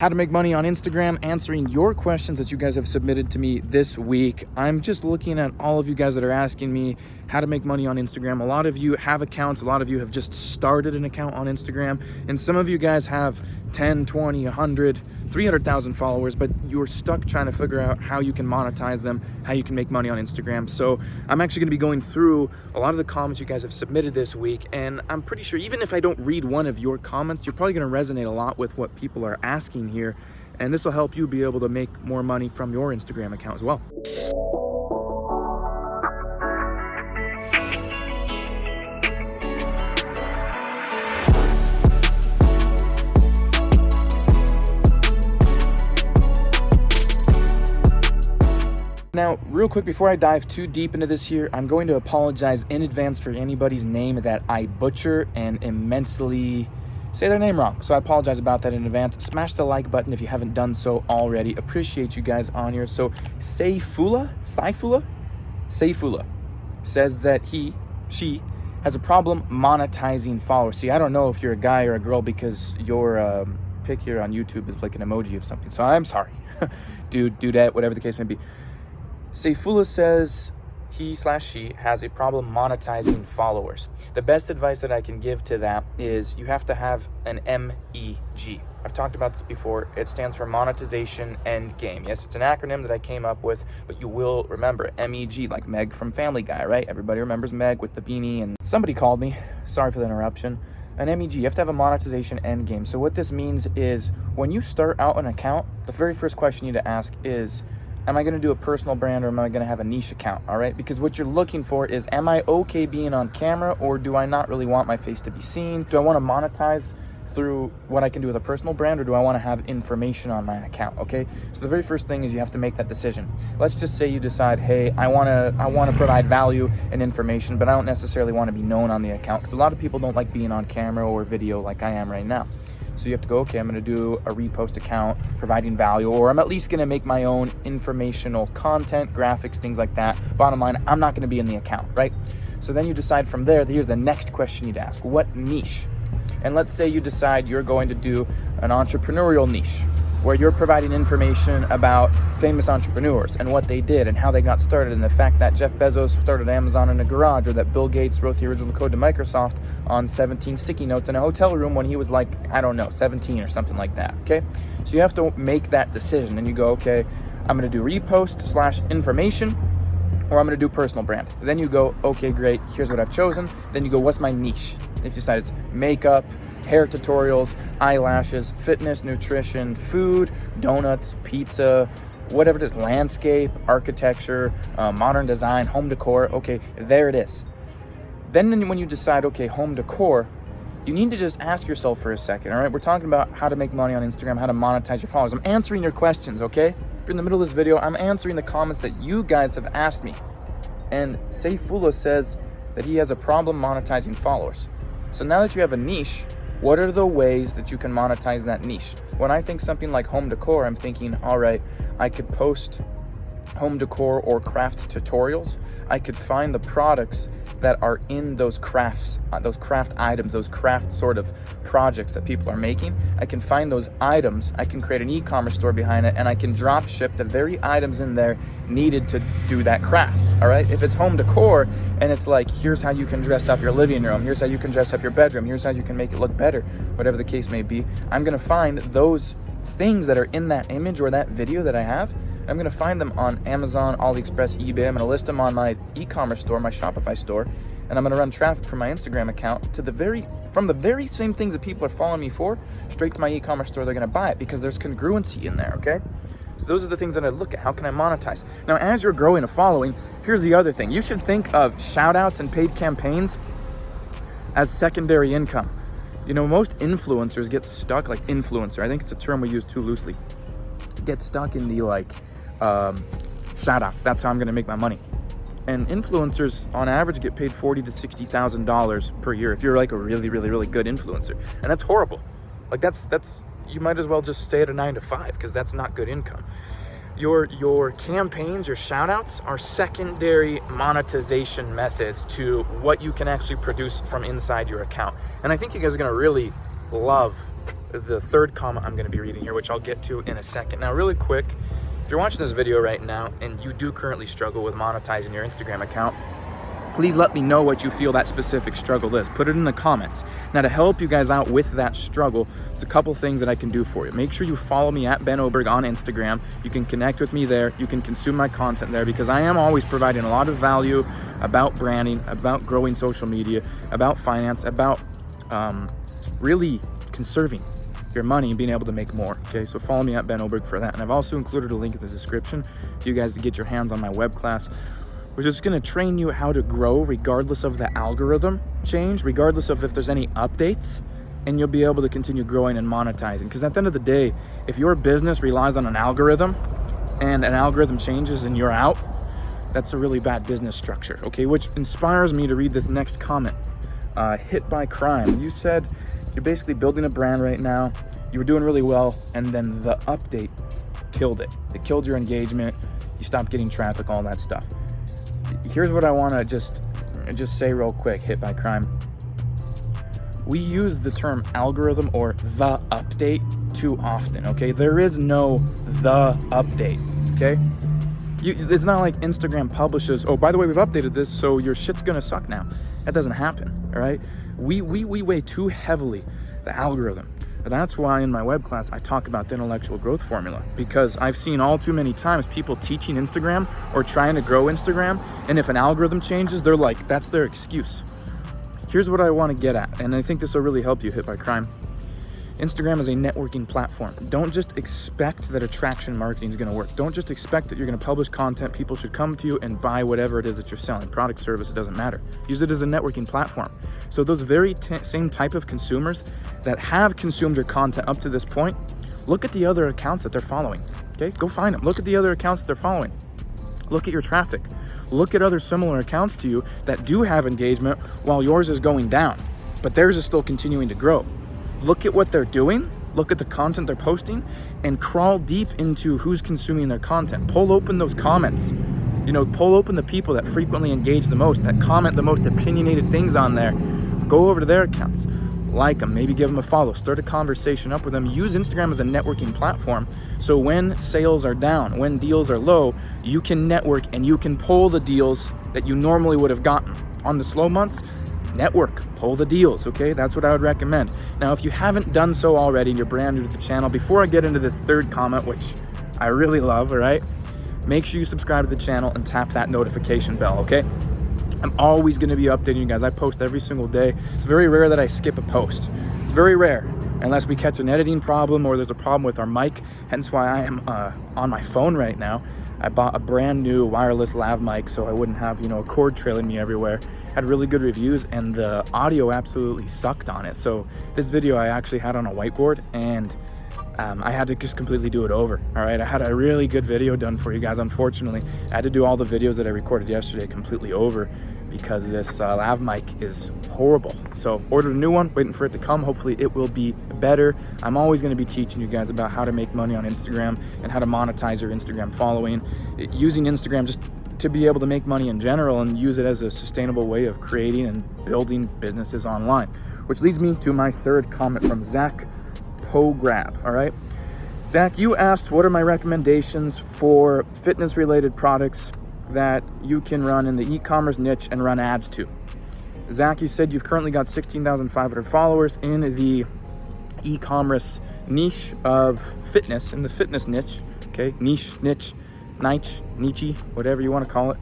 How to make money on Instagram, answering your questions that you guys have submitted to me this week. I'm just looking at all of you guys that are asking me how to make money on Instagram. A lot of you have accounts, a lot of you have just started an account on Instagram, and some of you guys have 10, 20, 100, 300,000 followers, but you're stuck trying to figure out how you can monetize them, how you can make money on Instagram. So I'm actually gonna be going through a lot of the comments you guys have submitted this week, and I'm pretty sure even if I don't read one of your comments, you're probably gonna resonate a lot with what people are asking here, and this will help you be able to make more money from your Instagram account as well. Now, real quick, before I dive too deep into this here, I'm going to apologize in advance for anybody's name that I butcher and immensely say their name wrong. So I apologize about that in advance. Smash the like button if you haven't done so already. Appreciate you guys on here. So Saifullah says that she has a problem monetizing followers. See, I don't know if you're a guy or a girl because your pic here on YouTube is like an emoji of something. So I'm sorry. Dudette, whatever the case may be. Saifullah says he/she has a problem monetizing followers. The best advice that I can give to that is you have to have an MEG. I've talked about this before. It stands for Monetization End Game. Yes, it's an acronym that I came up with, but you will remember MEG, like Meg from Family Guy, right? Everybody remembers Meg with the beanie, and somebody called me. Sorry for the interruption. An MEG, you have to have a monetization end game. So what this means is when you start out an account, the very first question you need to ask is, am I going to do a personal brand or am I going to have a niche account? All right, because what you're looking for is, am I okay being on camera, or do I not really want my face to be seen? Do I want to monetize through what I can do with a personal brand, or do I want to have information on my account? Okay, so the very first thing is you have to make that decision. Let's just say you decide, hey, I want to provide value and information, but I don't necessarily want to be known on the account, because a lot of people don't like being on camera or video like I am right now. So you have to go, okay, I'm going to do a repost account providing value, or I'm at least going to make my own informational content, graphics, things like that. Bottom line, I'm not going to be in the account, right? So then you decide from there, here's the next question you'd ask. What niche? And let's say you decide you're going to do an entrepreneurial niche, where you're providing information about famous entrepreneurs and what they did and how they got started, and the fact that Jeff Bezos started Amazon in a garage, or that Bill Gates wrote the original code to Microsoft on 17 sticky notes in a hotel room when he was like, I don't know, 17 or something like that, okay? So you have to make that decision, and you go, okay, I'm gonna do repost/information, or I'm gonna do personal brand. Then you go, okay, great, here's what I've chosen. Then you go, what's my niche? If you decide it's makeup, hair tutorials, eyelashes, fitness, nutrition, food, donuts, pizza, whatever it is, landscape, architecture, modern design, home decor, okay, there it is. Then when you decide, okay, home decor, you need to just ask yourself for a second, all right? We're talking about how to make money on Instagram, how to monetize your followers. I'm answering your questions, okay? If you're in the middle of this video, I'm answering the comments that you guys have asked me. And Saifullah says that he has a problem monetizing followers. So now that you have a niche, what are the ways that you can monetize that niche? When I think something like home decor, I'm thinking, all right, I could post home decor or craft tutorials. I could find the products that are in those crafts, those craft items, those craft sort of projects that people are making. I can find those items, I can create an e-commerce store behind it, and I can drop ship the very items in there needed to do that craft, all right? If it's home decor and it's like, here's how you can dress up your living room, here's how you can dress up your bedroom, here's how you can make it look better, whatever the case may be, I'm gonna find those things that are in that image or that video that I have. I'm gonna find them on Amazon, AliExpress, eBay. I'm gonna list them on my e-commerce store, my Shopify store, and I'm gonna run traffic from my Instagram account to from the very same things that people are following me for, straight to my e-commerce store. They're gonna buy it because there's congruency in there, okay? So those are the things that I look at. How can I monetize? Now, as you're growing a following, here's the other thing. You should think of shout outs and paid campaigns as secondary income. You know, most influencers get stuck, like influencer, I think it's a term we use too loosely, get stuck in the like, shout outs. That's how I'm gonna make my money. And influencers on average get paid $40,000 to $60,000 per year if you're like a really, really, really good influencer. And that's horrible. Like that's you might as well just stay at a 9 to 5, because that's not good income. Your campaigns, your shout outs are secondary monetization methods to what you can actually produce from inside your account. And I think you guys are gonna really love the third comment I'm going to be reading here, which I'll get to in a second. Now, really quick, if you're watching this video right now and you do currently struggle with monetizing your Instagram account, please let me know what you feel that specific struggle is. Put it in the comments. Now, to help you guys out with that struggle, there's a couple things that I can do for you. Make sure you follow me at Ben Oberg on Instagram. You can connect with me there. You can consume my content there, because I am always providing a lot of value about branding, about growing social media, about finance, about really conserving your money and being able to make more. Okay, so follow me at Ben Oberg for that. And I've also included a link in the description for you guys to get your hands on my web class. We're just going to train you how to grow regardless of the algorithm change, regardless of if there's any updates, and you'll be able to continue growing and monetizing. Because at the end of the day, if your business relies on an algorithm and an algorithm changes and you're out, that's a really bad business structure. Okay, which inspires me to read this next comment. Hit by crime. You said you're basically building a brand right now. You were doing really well, and then the update killed it. It killed your engagement. You stopped getting traffic, all that stuff. Here's what I want to just say real quick, hit by crime. We use the term algorithm or the update too often, okay? There is no the update, okay? It's not like Instagram publishes, oh, by the way, we've updated this, so your shit's gonna suck now. That doesn't happen, all right? We weigh too heavily the algorithm. That's why in my web class, I talk about the intellectual growth formula, because I've seen all too many times people teaching Instagram or trying to grow Instagram, and if an algorithm changes, they're like, that's their excuse. Here's what I want to get at, and I think this will really help you, hit by crime. Instagram is a networking platform. Don't just expect that attraction marketing is going to work. Don't just expect that you're going to publish content, people should come to you and buy whatever it is that you're selling, product, service, it doesn't matter. Use it as a networking platform. So those very same type of consumers that have consumed your content up to this point, look at the other accounts that they're following, okay? Go find them. Look at the other accounts that they're following. Look at your traffic. Look at other similar accounts to you that do have engagement while yours is going down, but theirs is still continuing to grow. Look at what they're doing, look at the content they're posting, and crawl deep into who's consuming their content. Pull open those comments. Pull open the people that frequently engage the most, that comment the most opinionated things on there. Go over to their accounts, like them, maybe give them a follow, start a conversation up with them. Use Instagram as a networking platform, so when sales are down, when deals are low, you can network and you can pull the deals that you normally would have gotten. On the slow months, network, pull the deals, okay? That's what I would recommend. Now, if you haven't done so already and you're brand new to the channel, before I get into this third comment, which I really love, all right? Make sure you subscribe to the channel and tap that notification bell, okay? I'm always going to be updating you guys. I post every single day. It's very rare that I skip a post. It's very rare, unless we catch an editing problem or there's a problem with our mic, hence why I am on my phone right now. I bought a brand new wireless lav mic so I wouldn't have, a cord trailing me everywhere. Had really good reviews, and the audio absolutely sucked on it. So this video I actually had on a whiteboard, and I had to just completely do it over. All right, I had a really good video done for you guys. Unfortunately, I had to do all the videos that I recorded yesterday completely over because this lav mic is horrible. So ordered a new one, waiting for it to come. Hopefully it will be better. I'm always going to be teaching you guys about how to make money on Instagram and how to monetize your Instagram following, using Instagram just to be able to make money in general and use it as a sustainable way of creating and building businesses online. Which leads me to my third comment from Zach Pograb. All right, Zach, you asked what are my recommendations for fitness related products that you can run in the e-commerce niche and run ads to. Zach, you said you've currently got 16,500 followers in the e-commerce niche of fitness, in the fitness niche, okay? Niche, whatever you want to call it.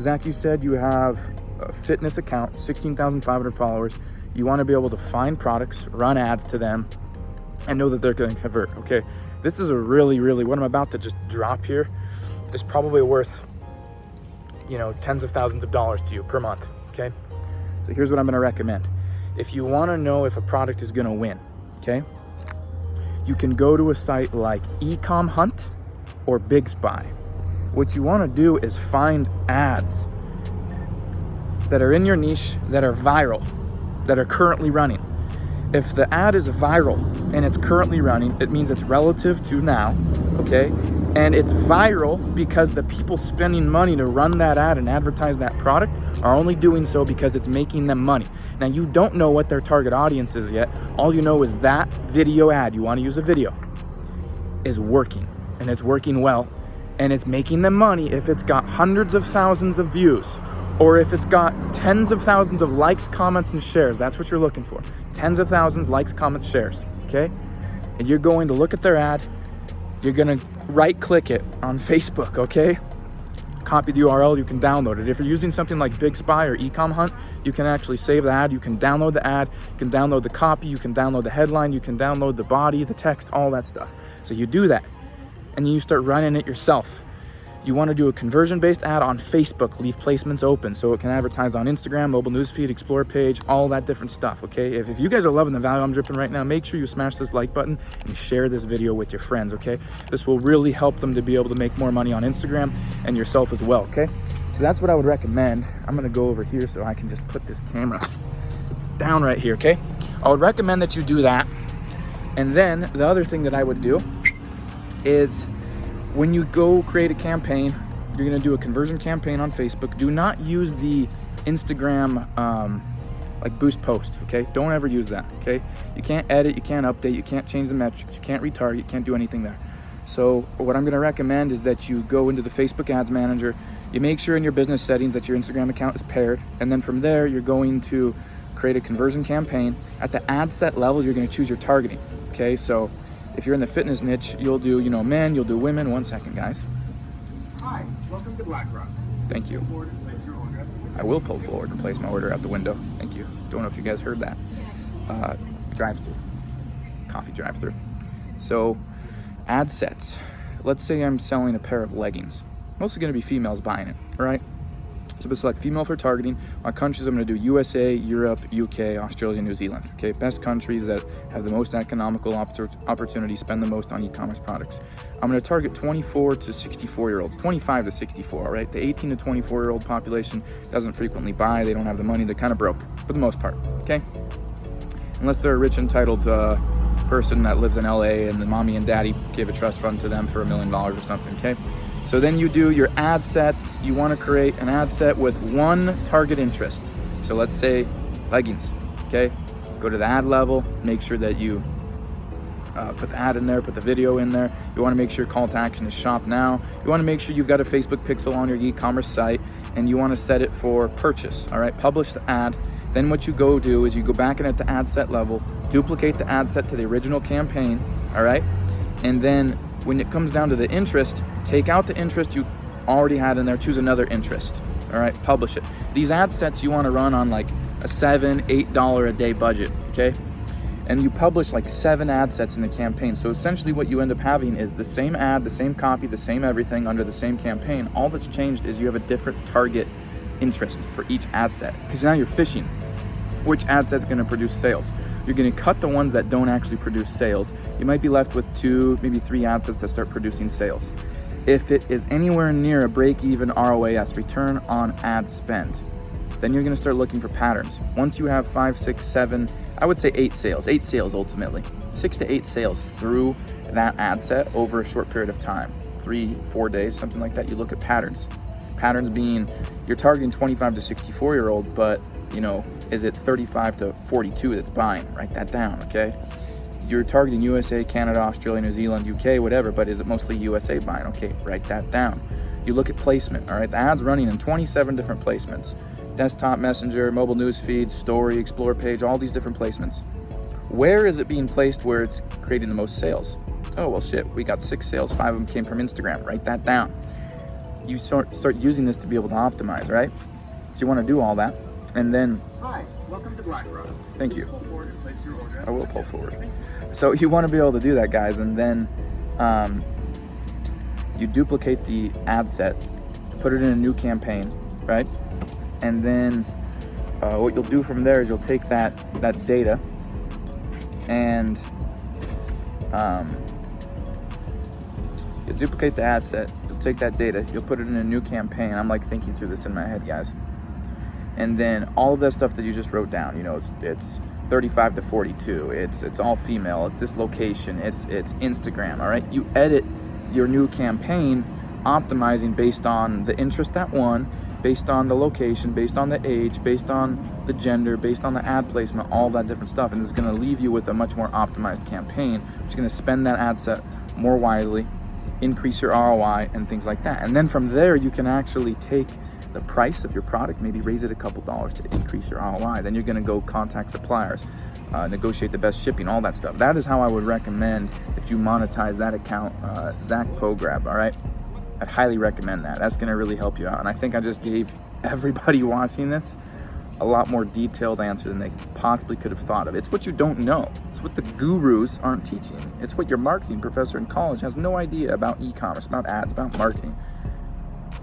Zach, you said you have a fitness account, 16,500 followers. You want to be able to find products, run ads to them, and know that they're going to convert, okay? This is a really, what I'm about to just drop here is probably worth, tens of thousands of dollars to you per month, okay? So here's what I'm going to recommend. If you want to know if a product is going to win, okay, you can go to a site like Ecom Hunt or Big Spy. What you want to do is find ads that are in your niche, that are viral, that are currently running. If the ad is viral and it's currently running, it means it's relative to now, okay? And it's viral because the people spending money to run that ad and advertise that product are only doing so because it's making them money. Now, you don't know what their target audience is yet. All you know is that video ad, you want to use a video, is working, and it's working well, and it's making them money if it's got hundreds of thousands of views, or if it's got tens of thousands of likes, comments, and shares. That's what you're looking for. Tens of thousands, likes, comments, shares, okay? And you're going to look at their ad. You're gonna right-click it on Facebook, okay? Copy the URL, you can download it. If you're using something like Big Spy or Ecom Hunt, you can actually save the ad, you can download the ad, you can download the copy, you can download the headline, you can download the body, the text, all that stuff. So you do that, and you start running it yourself. You want to do a conversion-based ad on Facebook, leave placements open so it can advertise on Instagram, mobile newsfeed, explore page, all that different stuff, okay? If you guys are loving the value I'm dripping right now, make sure you smash this like button and share this video with your friends, okay? This will really help them to be able to make more money on Instagram and yourself as well, okay? So that's what I would recommend. I'm gonna go over here so I can just put this camera down right here, okay? I would recommend that you do that. And then the other thing that I would do is, when you go create a campaign, you're gonna do a conversion campaign on Facebook. Do not use the Instagram like boost post, okay? Don't ever use that, okay? You can't edit, you can't update, you can't change the metrics, you can't retarget, you can't do anything there. So what I'm gonna recommend is that you go into the Facebook Ads Manager, you make sure in your business settings that your Instagram account is paired, and then from there, you're going to create a conversion campaign. At the ad set level, you're gonna choose your targeting, okay? So if you're in the fitness niche, you'll do, men, you'll do women. 1 second, guys. Hi, welcome to BlackRock. Thank you. I will pull forward and place my order out the window. Thank you. Don't know if you guys heard that. Drive-through. Coffee drive-through. So, ad sets. Let's say I'm selling a pair of leggings. Mostly going to be females buying it, all right? So I'm going to select female for targeting. On countries, I'm going to do USA, Europe, UK, Australia, New Zealand. Okay, best countries that have the most economical opportunity, spend the most on e-commerce products. I'm going to target 24 to 64-year-olds, 25 to 64, all right? The 18 to 24-year-old population doesn't frequently buy. They don't have the money. They're kind of broke for the most part, okay? Unless they're a rich, entitled person that lives in LA and the mommy and daddy gave a trust fund to them for $1 million or something, okay? So then you do your ad sets. You want to create an ad set with one target interest. So let's say leggings, okay? Go to the ad level, make sure that you put the ad in there, put the video in there. You want to make sure call to action is shop now. You want to make sure you've got a Facebook pixel on your e-commerce site, and you want to set it for purchase, all right? Publish the ad. Then what you go do is you go back in at the ad set level, duplicate the ad set to the original campaign, all right? And then when it comes down to the interest, take out the interest you already had in there, choose another interest, all right? Publish it. These ad sets you want to run on like a $7, $8 a day budget, okay? And you publish like 7 ad sets in the campaign. So essentially what you end up having is the same ad, the same copy, the same everything under the same campaign. All that's changed is you have a different target interest for each ad set, because now you're fishing. Which ad set is going to produce sales? You're going to cut the ones that don't actually produce sales. You might be left with 2, maybe 3 ad sets that start producing sales. If it is anywhere near a break-even ROAS, return on ad spend, then you're going to start looking for patterns. Once you have 5, 6, 7, I would say 8 sales ultimately, 6 to 8 sales through that ad set over a short period of time, 3, 4 days, something like that. You look at patterns. Patterns being you're targeting 25 to 64-year-old, but is it 35 to 42 that's buying? Write that down, okay? You're targeting USA, Canada, Australia, New Zealand, UK, whatever, but is it mostly USA buying? Okay, write that down. You look at placement, all right? The ad's running in 27 different placements. Desktop, Messenger, mobile news feed, story, explore page, all these different placements. Where is it being placed where it's creating the most sales? Oh, well, shit, we got 6 sales, 5 of them came from Instagram. Write that down. You start using this to be able to optimize, right? So you want to do all that. And then, hi, welcome to BlackRock. Thank you. Pull forward and place your order. I will pull forward. So you want to be able to do that, guys, and then you duplicate the ad set, put it in a new campaign, right? And then what you'll do from there is you'll take that data and you'll duplicate the ad set. You'll take that data, you'll put it in a new campaign. I'm like thinking through this in my head, guys. And then all of that stuff that you just wrote down, it's 35 to 42, it's all female, it's this location, it's Instagram, all right? You edit your new campaign optimizing based on the interest at one, based on the location, based on the age, based on the gender, based on the ad placement, all that different stuff. And this is going to leave you with a much more optimized campaign, which is going to spend that ad set more wisely, increase your ROI and things like that. And then from there, you can actually take the price of your product, maybe raise it a couple dollars to increase your ROI. Then you're going to go contact suppliers, negotiate the best shipping, all that stuff. That is how I would recommend that you monetize that account, Zach Pograb, all right? I'd highly recommend that. That's going to really help you out. And I think I just gave everybody watching this a lot more detailed answer than they possibly could have thought of. It's what you don't know. It's what the gurus aren't teaching. It's what your marketing professor in college has no idea about e-commerce, about ads, about marketing.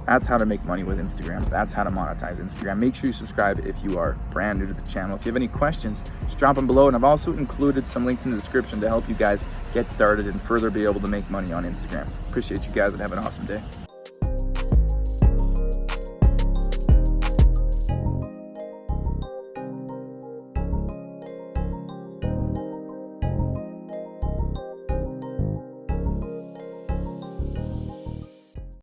That's how to make money with Instagram. That's how to monetize Instagram. Make sure you subscribe if you are brand new to the channel. If you have any questions, just drop them below. And I've also included some links in the description to help you guys get started and further be able to make money on Instagram. Appreciate you guys and have an awesome day.